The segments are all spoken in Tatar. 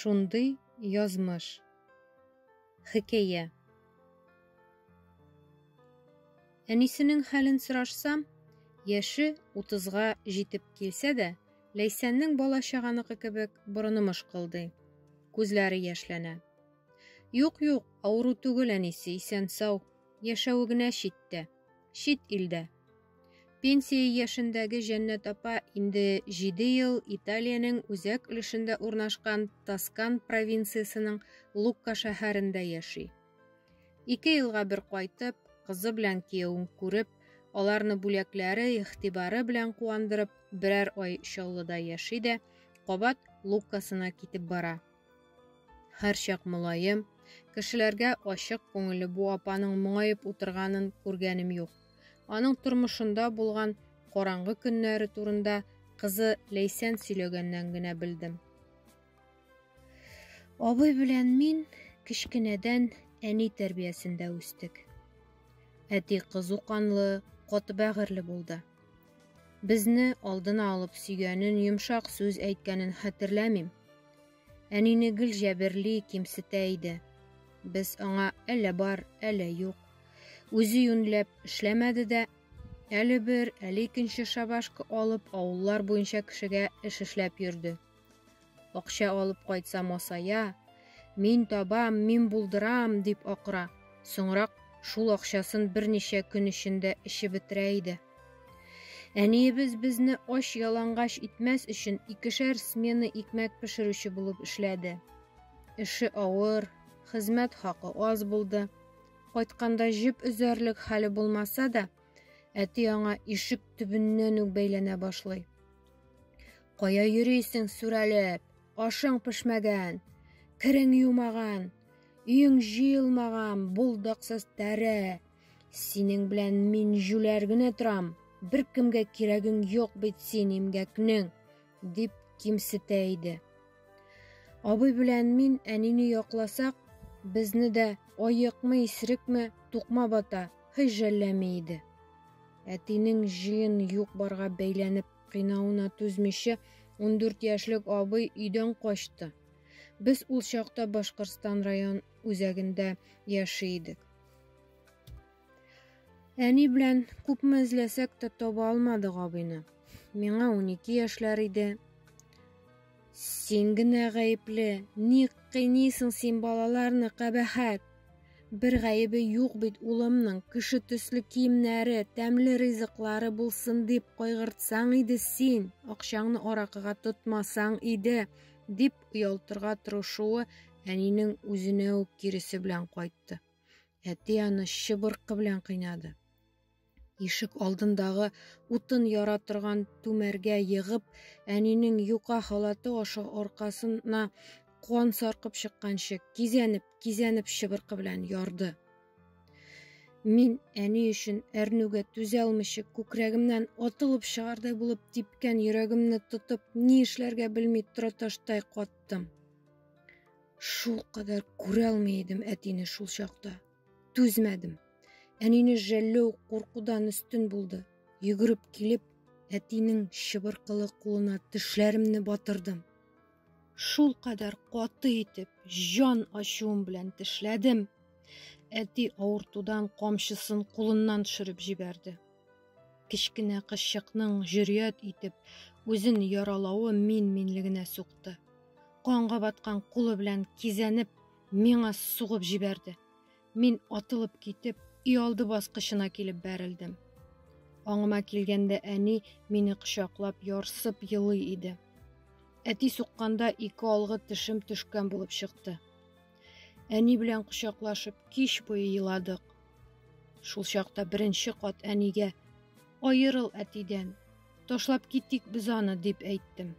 Шундый язмыш. Хикәйә. Әнисенең хәлен сорашсам, яше 30-га җитеп килсә дә, Ләйсәннең бала-чаганыкы кебек борыны мышкылдый, күзләре яшьләнә. Юк, авыру түгел әнисе, исән-сау, яшәүе генә читтә, чит илдә. Пенсия яшендәге Җәннәт апа инде 7 ел Италиянең үзәк өлешендә урнашкан Тоскан провинциясының Лукка шәһәрендә яши. 2 елга бер кайтып, кызы белән кияүен күреп, аларны бүләкләре, игътибары белән куандырып, берәр ай Чаллыда яши дә, кабат Луккасына китеп бара. Һәрчак мулаем, кешеләргә ачык күңелле бу апаның моңаеп утырганын күргәнем юк. Аның тормышында булган караңгы көннәре турында кызы Ләйсән сөйләгәннән генә белдем. Абый белән мин кичкенәдән әни тәрбиясендә үстек. Әти кызу канлы, каты бәгырьле булды. Безне алдына алып сөйгәнен, йомшак сүз әйткәнен хәтерләмим. Әнине гел җәберли, кимсетә иде. Без аңа әллә бар, әллә юк. Үзе юньләп эшләмәде дә, әле бер, әле икенче шабашка алып, авыллар буенча кешегә эш эшләп йөрде. Акча алып кайтса масая, мин табам, мин булдырам дип акыра. Соңрак шул акчасын берничә көн эчендә эчеп бетерә иде. Әниебез безне аш ялангач итмәс өчен 2шәр смена икмәк пешерүче булып эшләде. Эше авыр, хезмәт хакы аз булды. Кайтканда җеп өзәрлек хәле булмаса да, әти аңа ишек төбеннән үк бәйләнә башлый. Кая йөрисең сүрәлеп? Ашың пешмәгән, кирең юмаган, өең җыелмаган, булдыксыз тәрә. Синең белән мин җүләр генә торам. Бер кемгә кирәгең юк бит син имгәкнең, дип кимсетә иде. Абый белән мин әнине якласак, безне дә аекмы, исерекме, тукма бата, хәҗәлләми иде. Әтинең җыен юк барга бәйләнеп кыйнауына түзмичә, 14 яшьлек абый өйдән качты. Без ул чакта Башкортстан район үзәгендә яши идек. Әни белән күпме эзләсәк тә таба алмадык абыйны. Миңа 12 яшьләр иде. Син генә гаепле, ник кыйныйсың син балаларны, кабахәт? Бер гаебе юк бит улымның, кеше төсле киемнәре, тәмле ризыклары булсын дип кайгыртсаң иде син, акчаңны аракыга тотмасаң иде, дип уялтырга тырышуы әнинең үзенә үк киресе белән кайтты. Әти аны чыбыркы белән кыйнады. Ишек алдындагы утын яра торган түмәргә егып, әнинең юка халаты аша аркасына кан саркып чыкканчы кизәнеп чыбыркы белән ярды. Мин әни өчен әрнүгә түзә алмыйча күкрәгемнән атылып чыгардай булып типкән йөрәгемне тотып, ни эшләргә белми тораташтай каттым. Шул кадәр күрә алмый идем әтине шул чакта. Түзмәдем. Әнине жәлләү куркудан өстен булды. Йөгереп килеп, әтинең чыбыркылы кулына тешләремне батырдым. Шул кадәр каты итеп, җан ачуым белән тешләдем. Әти авыртудан камчысын кулыннан төшереп җибәрде. Кичкенә кызчыкның җөрьәт итеп үзен яралавы минлегенә сукты. Канга баткан кулы белән кизәнеп, миңа сугып җибәрде. Мин атылып китеп, алды баскычына килеп бәрелдем. Аңыма килгәндә әни мине кочаклап ярсып елый иде. Әти сукканда 2 алгы тешем төшкән булып чыкты. Әни белән кочаклашып кич буе еладык. Шул чакта беренче кат әнигә: "Аерыл әтидән, ташлап китик без аны", дип әйттем.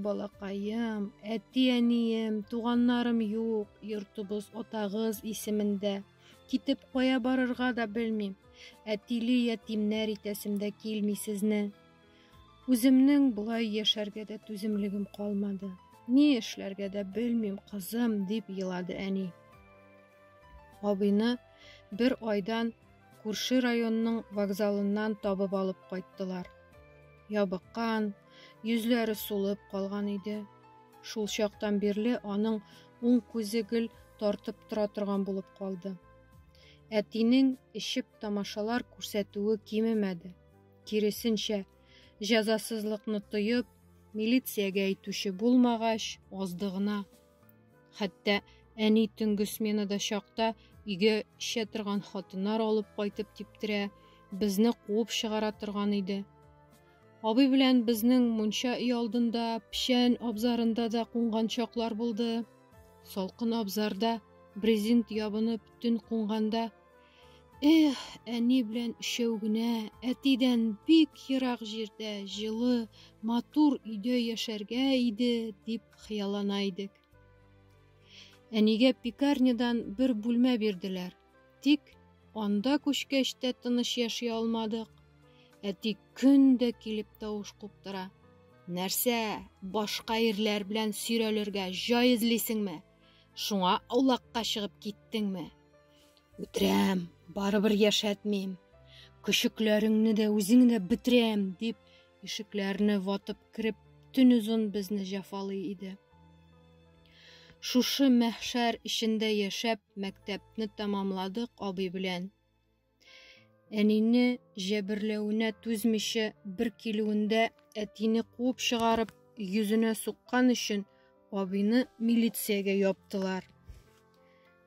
Балакаем, әти-әнием, туганнарым юк, йортыбыз атагыз исемендә. Китеп кая барырга да белмим. Әтиле ятимнәр итәсемдә килми сезне. Үземнең булай яшәргә дә түземлегем калмады. Ни эшләргә дә белмим, кызым, дип елады әни. Абыйны бер айдан күрше районның вокзалыннан табып алып кайттылар. Ябыккан, йөзләре сулып калган иде. Шул чактан бирле аның уң күзе гел тартып тора торган булып калды. Әтинең эчеп тамашалар күрсәтүе кимемәде. Киресенчә, җәзасызлыкны тоеп, милициягә әйтүче булмагач, азды гына. Хәтта әни төнге сменада чакта өйгә эчә торган хатыннар алып кайтып типтерә, безне куып чыгара торган иде. Абый белән безнең мунча өй алдында, печән абзарында да кунган чаклар булды. Салкын абзарда брезент ябынып төн кунганда, әни белән өчәү генә әтидән бик ерак җирдә, җылы, матур өйдә яшәргә иде, дип хыяллана идек. Әнигә пекарнядан бер бүлмә бирделәр. Тик анда күчкәч тә тыныч яши алмадык. Әти көн дә килеп тавыш куптыра. Нәрсә, башка ирләр белән сөйрәлергә җай эзлисеңме? Шуңа аулакка чыгып киттеңме? Үтерәм, барыбер яшәтмим. Көчекләреңне дә үзең дә бетерәм, дип ишекләрне ватып кирип, төн узын безне җәфалый иде. Шушы мәхшәр эчендә яшәп, мәктәпне тамамладык абый белән. Әнине җәберләүенә түзмичә, бер килүендә әтине куып чыгарып, йөзенә суккан өчен абыйны милициягә яптылар.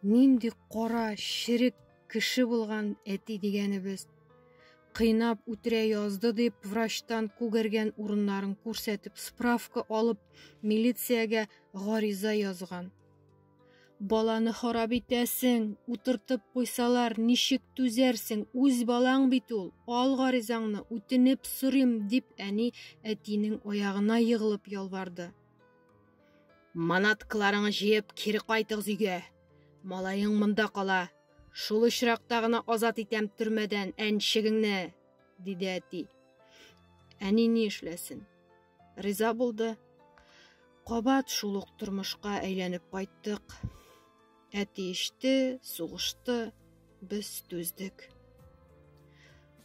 Нинди кара, чирек кеше булган әти дигәнебез. Кыйнап үтерә язды дип, врачтан күгәргән урыннарын күрсәтеп, справка алып, милициягә гариза язган. Баланы харап итәсең, утыртып куйсалар, ничек түзәрсең, үз балаң бит ул, ал гаризаңны, үтенеп сорыйм, дип әни әтинең аягына егылып ялварды. Манаткаларыңны җыеп, кире кайтыгыз өйгә. Малаең монда кала. Шул очракта гына азат итәм төрмәдән әнчегеңне, диде әти. Әни ни эшләсен? Риза булды. Кабат шул ук тормышка әйләнеп кайттык. Әти иште, сугышты, без түздек.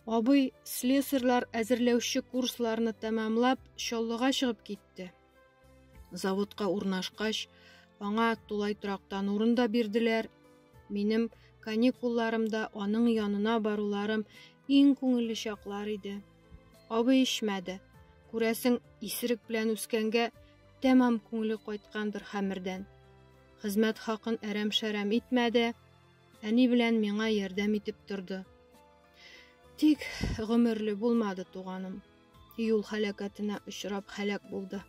Абый слесарьлар әзерләүче курсларны тәмамлап, Чаллыга чыгып китте. Заводка урнашкач, аңа тулай торактан урында бирделәр. Минем каникулларымда аның янына баруларым иң күңелле чаклар иде. Абый ишмәде. Күрәсең, исерек белән үскәнгә тәмам күңеле кайткандыр хәмердән. Хезмәт хакын әрәм-шәрәм итмәде. Әни белән миңа ярдәм итеп торды. Тик гомерле булмады туганым. Юл һәлакәтенә очрап һәлак булды.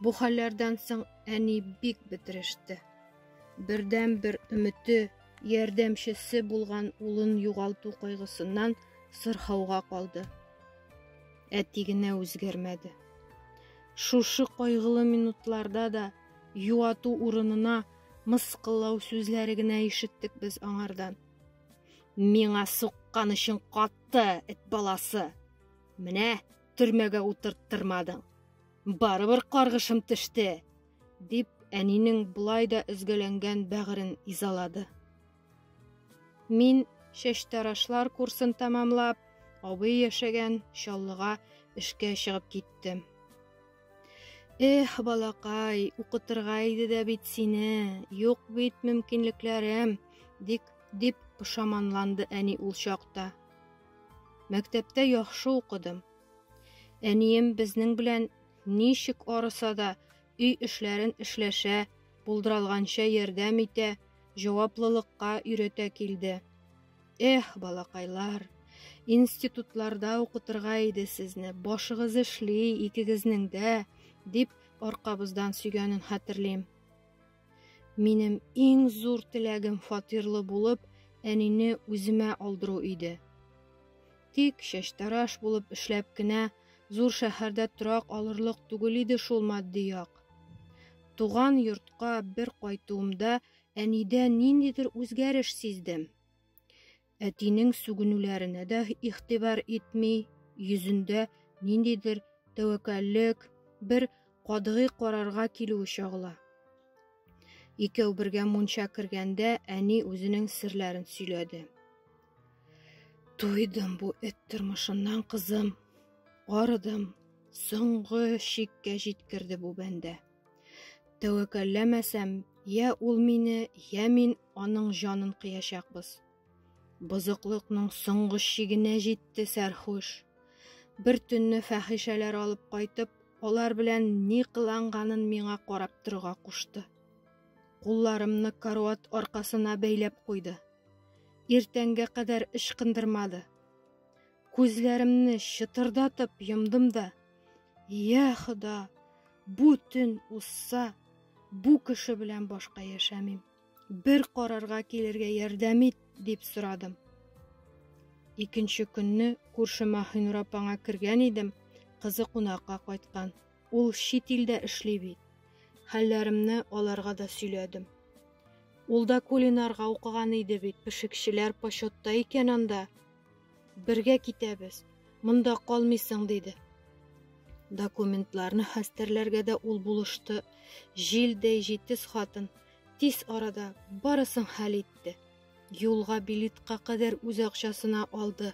Бу хәлләрдән соң әни бик бетереште. Бердән-бер өмете, ярдәмчесе булган улын югалту кайгысыннан сырхауга калды. Әти генә үзгәрмәде. Шушы кайгылы минутларда да юату урынына мыскыллау сүзләре генә ишеттек без аңардан. Миңа суккан өчен катты, эт баласы. Менә төрмәгә утырттырмадың. Барыбер каргышым төште, дип әнинең булай да өзгәләнгән бәгырен изалады. Мин чәчтарашлар курсын тамамлап, абый яшәгән Чаллыга эшкә чыгып киттем. Балакай, укытырга иде дә бит сине, юк бит мөмкинлекләрем, дип пошаманланды әни ул чакта. Мәктәптә яхшы укыдым. Әнием безнең белән ничек арыса да өй эшләрен эшләшә, булдыралганча ярдәм итә, җаваплылыкка өйрәтә килде. Балакайлар, институтларда укытырга иде сезне, башыгыз эшли, икегезнең дә, дип аркабыздан сөйгәнен хәтерлим. Минем иң зур теләгем фатирлы булып, әнине үземә алдыру иде. Тик чәчтараш булып эшләп кенә зур шәһәрдә торак алырлык түгел иде шул матди як. Туган йортка бер кайтуымда әнидә ниндидер үзгәреш сиздем. Әтинең сүгенүләренә дә игътибар итми, йөзендә ниндидер тәвәккәллек, бер кадгый карарга килү чагыла. Икәү бергә мунча кергәндә әни үзенең серләрен сөйләде. Туйдым бу эт тормышыннан, кызым. Арыдым, соңгы чиккә җиткерде бу бәндә. Тәүәккәлләмәсәм, йә ул мине, йә мин аның җанын ҡыячаҡбыз. Бозоҡлоҡноң соңғы шигенә җитте сәрхүш. Бер төннө фәхишәләр алып ҡайтып, алар белән ни ҡыланғанын миңа ҡарап торорға ҡушты. Ҡулларымны каруат арҡасына бәйләп ҡуйҙы. Иртәнгә ҡәҙәр ышҡындырмады. Күҙләремне шытырдатып йомдом да, йә Хоҙа, бу төн усса, бу кеше белән башҡа йәшәмим. Бер ҡарарға килергә ярдәм ит, дип сорадым. Икенсе көннө күрше Маһинур апаңа кергән идем, ҡыҙы ҡунаҡҡа ҡайтҡан. Ул шит илдә эшләй бит. Хәлләремне аларға да сөйләдем. Ул да кулинарға уҡыған иде бит, пешекселәр почетта икән анда. Бергә китәбез, мында ҡалмайсың, диде. Документларны хәстәрләргә дә ул булышты. Жилдәй җитез хатын, тиз арада барысын хәл итте. Юлға билетҡа ҡәҙәр үҙ аҡсасына алды.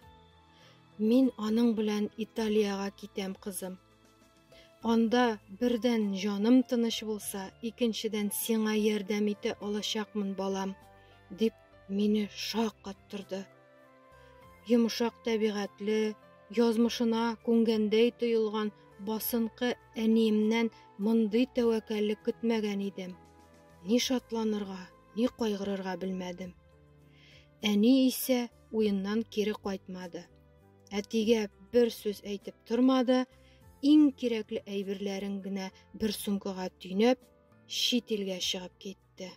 Мин аның белән Италияға китәм, ҡыҙым. Анда берҙән җаным тыныш булса, икенседән сиңа ярдәм итә аласаҡмын, балам, дип мине шаҡҡаттырҙы. Йомшаҡ тәбиғәтле, яҙмышына күнгәндәй тойолған басынҡы әниемнән мындай тәүәккәллек көтмәгән идем. Ни шатланырға, ни ҡайғырырға белмәдем. Әни исә уйыннан кире ҡайтмады. Әтигә бер сүз әйтеп тормады, иң кирәкле әйберләрен генә бер сумкаға төйнәп, шит илгә сығып китте.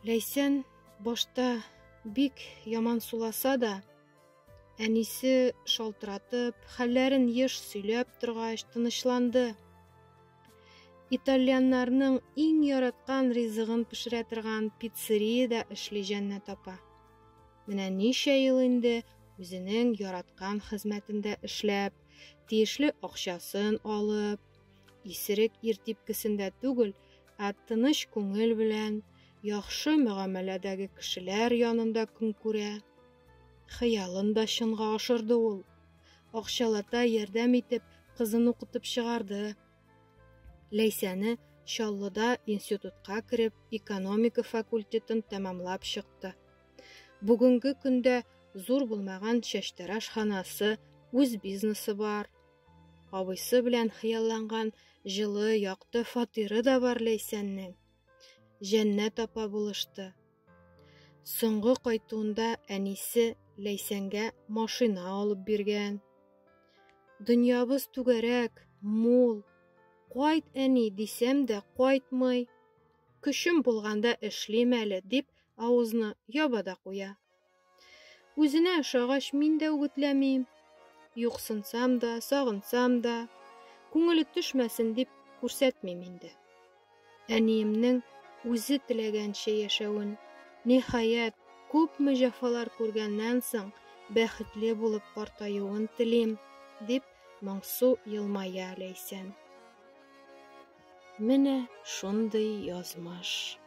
Ләйсән башта бик яман суласа да, әнисе шалтыратып, хәлләрен йыш сөйләп торғас, тынычланды. Итальяннарның иң яратҡан ризығын пешерә торған пиццериядә эшләй Жәннәт апа. Менә нисә йыл инде үзенең яратҡан хеҙмәтендә эшләп, тейешле аҡсасын алып, исерек ир типкесендә түгел, ә тыныш күңел белән, яҡшы мөғәмәләдәге кешеләр янында көн күрә. Хыялын да шынға ашырды ул. Аҡсалата ярдәм итеп, ҡыҙын уҡытып шығарды. Ләйсәне Чаллыда институтҡа кереп, экономика факультетын тәмамлап сыҡты. Бүгенге көндә зур булмаған шәштәр ашханасы, үҙ бизнесы бар. Абыйсы белән хыялланған жылы яҡты фатиры да бар Ләйсәннең. Жәннәт апа булышты. Соңғы ҡайтыуында әнисе Ләйсәнгә машина алып биргән. Донъябыз түгәрәк, мул. Ҡайт, әни, дисәм дә ҡайтмай. Көшөм булғанда эшләйем әле, дип ауызны яба да ҡуя. Үзенә ошағас мин дә үгетләмәйем. Юҡсынсам да, сағынсам да, күңеле төшмәсен дип күрсәтмәйем инде. Әниемнең үзе теләгәнчә йәшәүен, ниһайәт, күпме җәфалар күргәннән соң бәхетле булып ҡартайыуын телим, дип моңсу йылмая Ләйсән. Менә шундай яҙмыш.